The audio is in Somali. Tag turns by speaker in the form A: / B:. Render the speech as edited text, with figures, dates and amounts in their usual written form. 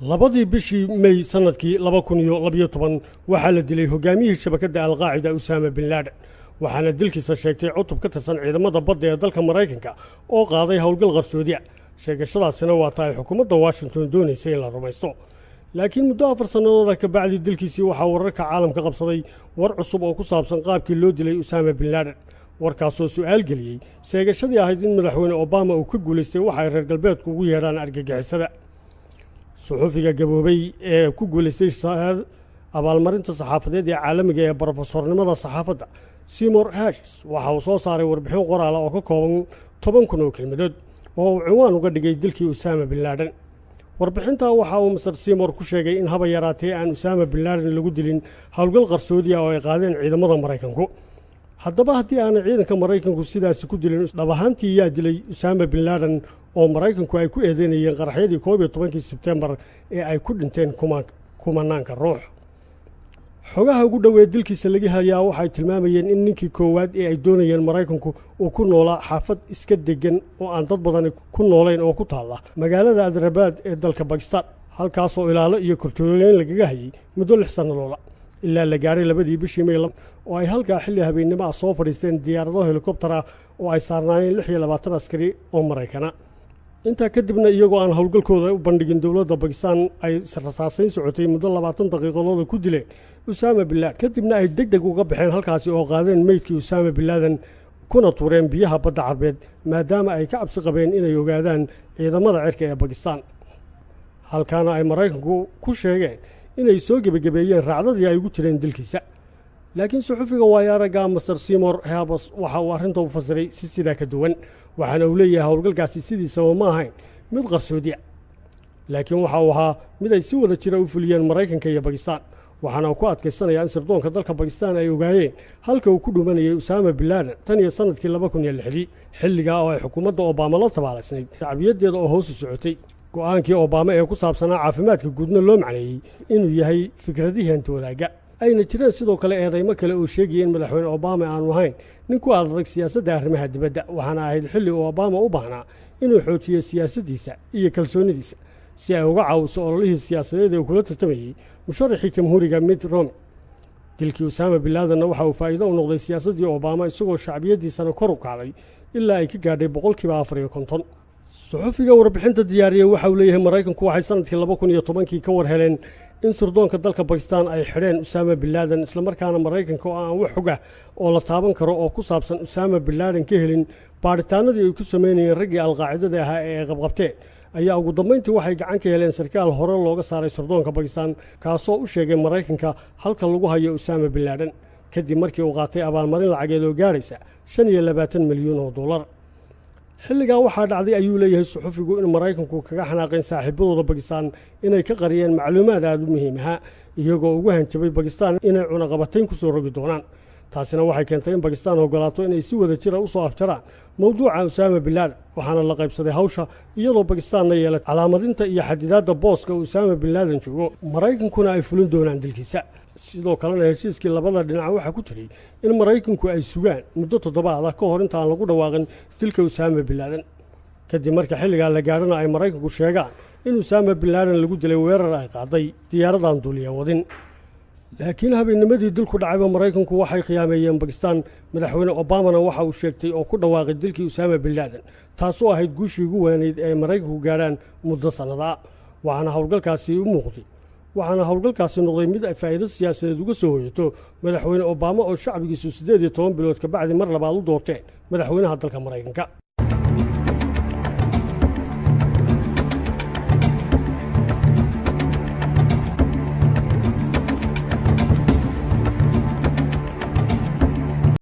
A: labadii bishii May sanadkii 2012 waxaa la dilay hogaamiyihii shabakadda Al-Qaacida Usaama bin Laden waxaana dilkiisa sheegtay cutub ka tirsan ciidamada badda ee dalka Mareykanka oo qaaday howlgal qarsoodi ah sheegashadaasina waa tahay xukuumadda Washington doonaysay in la rumaysto laakiin muddo 4 sanadood ka bacdi dilkiisii waxaa wararka caalamka qabsaday war cusub oo ku saabsan qaabkii loo dilay Usaama bin Laden warkaasoo su'aal geliyay sheegashadii ahayd in madaxweyne Obama uu ka guuleystay waxa ay reer galbeedku ugu yeedhaan argagixisada suxufiga gaboobay ee ku guuleystay abaalmarinta saxaafadeed ee caalamiga ee professornimada saxaafadda Seymour Hersh waxa uu soo saaray warbixin qoraal oo ka kooban 10,000 oo kelmadood oo uu cinwaan uga dhigay dilkii Usaama bin Laden warbixinta waxa uu Mr. Seymour ku sheegay in haba yaraatee aan Usaama bin Laden lagu dilin howlgal qarsoodi ah oo ay qaadeen ciidamada Mareykanku haddaba haddii aan ciidanka Mareykanku sidaas ku dilin dhab ahaantii yaa dilay Usaama bin Laden oo Mareykanku ay ku eedeynayeen qaraxyadii 11 Sebtembar ee ay ku dhinteen kumanaanka ruux xogaha ugu dhaweed dilkiisa laga hayaa waxay tilmaamayeen in ninkii koowaad ee ay doonayeen Mareykanku uu ku noolaa xaafad iska degan oo aan dad badan ku nooleyn oo ku taala magaalada Hyderabad ee dalka Pakistan halkaas oo ilaalo iyo korjoogeen lagaga hayay muddo 6 sanadood ilaa la gaaray labadii bishii May oo ay halka xilli habeenimo soo fadhiisteen diyaarado helikobtar ah oo ay saarnaayeen 26 askari oo Mareykan ah inta kadibna iyagoo aan howlgalkooda u bandhigin dawladda Pakistan ay saraasayn socotay muddo 20 daqiiqadood ku dileen Usaama bin Laden kadibna ay degdeg uga baxeen halkaas oo qaadeen meydkii Usaama bin Laden kuna tuureen biyaha badda Carbeed maadaama ay ka cabsi qabeen inay ogaadaan ciidamada cirka ee Pakistan halkaana ay Mareykanku ku sheegeen inay soo gabagabeeyeen raacdadii ay ugu jireen dilkiisa laakiin suxufiga waayaraga Mr. Seymour Hersh waxa uu arrinta u fasiray si sida ka duwan waxaana uu leeyahay howlgalkaasi sidiisa ma ahayn mid qarsoodi ah laakiin waxa uu ahaa mid ay si wada jira u fuliyeen Mareykanka iyo Pakistan waxaana uu ku adkaysanaya in sirdoonka dalka Pakistan ay ogaayeen halka uu ku dhumanayay Usaama bin Laden tan iyo sanadkii 2006 xilliga oo ay xukuumadda Obama la tabaalaysay shacbiyadeeda oo hoos u socotay go'aankii Obama ee ku saabsanaa caafimaadka guudna loo macneeyay inuu yahay fikradihiin toolaaga ayna jireen sidoo kale eedeymo kale oo sheegayeen madaxweyne Obama aanu ahayn nin ku adag siyaasadda arrimaha dibadda waxaana ahayd xilli uu Obama u baahnaa inuu xoojiyo siyaasaddiisa iyo kalsoonidiisa si ay uga caawiso ololihii siyaasadeed ee kula tartamayay musharaxii jamhuuriga Mitt Romney dilkii Usaama bin Laden waxa uu faa'iido u noqday siyaasaddii Obama isagoo shacbiyadiisana kor u kacday ilaa ay ka gaadhay 450 suxufiga warbixinta diyaariyay waxa uu leeyahay Mareykanku waxay sanadkii 2010 ka war heleen in sirdoonka dalka Pakistan ay xireen Usaama bin Laden isla markaana Mareykanka oo aan wax xog ah oo la taaban karo oo ku saabsan Usaama bin Laden ka helin baaritaanadii ay ku sameeyeen raggii Al-Qaacidada ah ee qabqabtay ayaa ugu dambeyntii waxay gacan ka heleen sarkaal hore looga saaray sirdoonka Pakistan kaasoo u sheegay Mareykanka halka lagu hayo Usaama bin Laden kadib markii uu qaatay abaalmarin lacageed oo gaaraysa $25 milyan xilligan waxaa dhacday ayuu leeyahay suxufigu in Mareykanku kaga xanaaqeen saaxiibadooda Pakistan inay ka qariyeen macluumaad aad u muhiim ah iyagoo ugu hanjabay Pakistan inay cunaqabatayn ku soo rogi doonaan taasina waxay keentay in Pakistan ogolaato inay si wada jira u soo afjaraan mowduuca Usaama bin Laden waxaana la qaybsaday hawsha iyadoo Pakistan ay yeelatay calaamadinta iyo xadidaadda booska Usaama bin Laden joogo Mareykankuna ay fulin doonaan dilkiisa sidoo kalena heshiiskii labada dhinac waxa ku jiray in Mareykanku ay sugaan muddo 7 ah ka hor inta aan lagu dhawaaqin dilka Usaama bin Laden kadib markii xilliga la gaarana ay Mareykanku sheegaan in Usaama bin Laden lagu dilay weerar ay qaaday diyaaradan duuliye wadin laakiin habeennimadii dilku dhacay Mareykanku waxay khiyaameeyeen Pakistan madaxweyne Obama waxa uu sheegtay oo ku dhawaaqay dilkii Usaama bin Laden taasoo ahayd guushii ugu weynayd ee Mareykanku gaaraan muddo sanada waxaana howlgalkaasi noqday mid ay faa'iido siyaasadeed uga soo hoyato madaxweyne Obama oo shacbigiisu 18 bilood ka bacdi mar labaad u doortay madaxweynaha dalka Mareykanka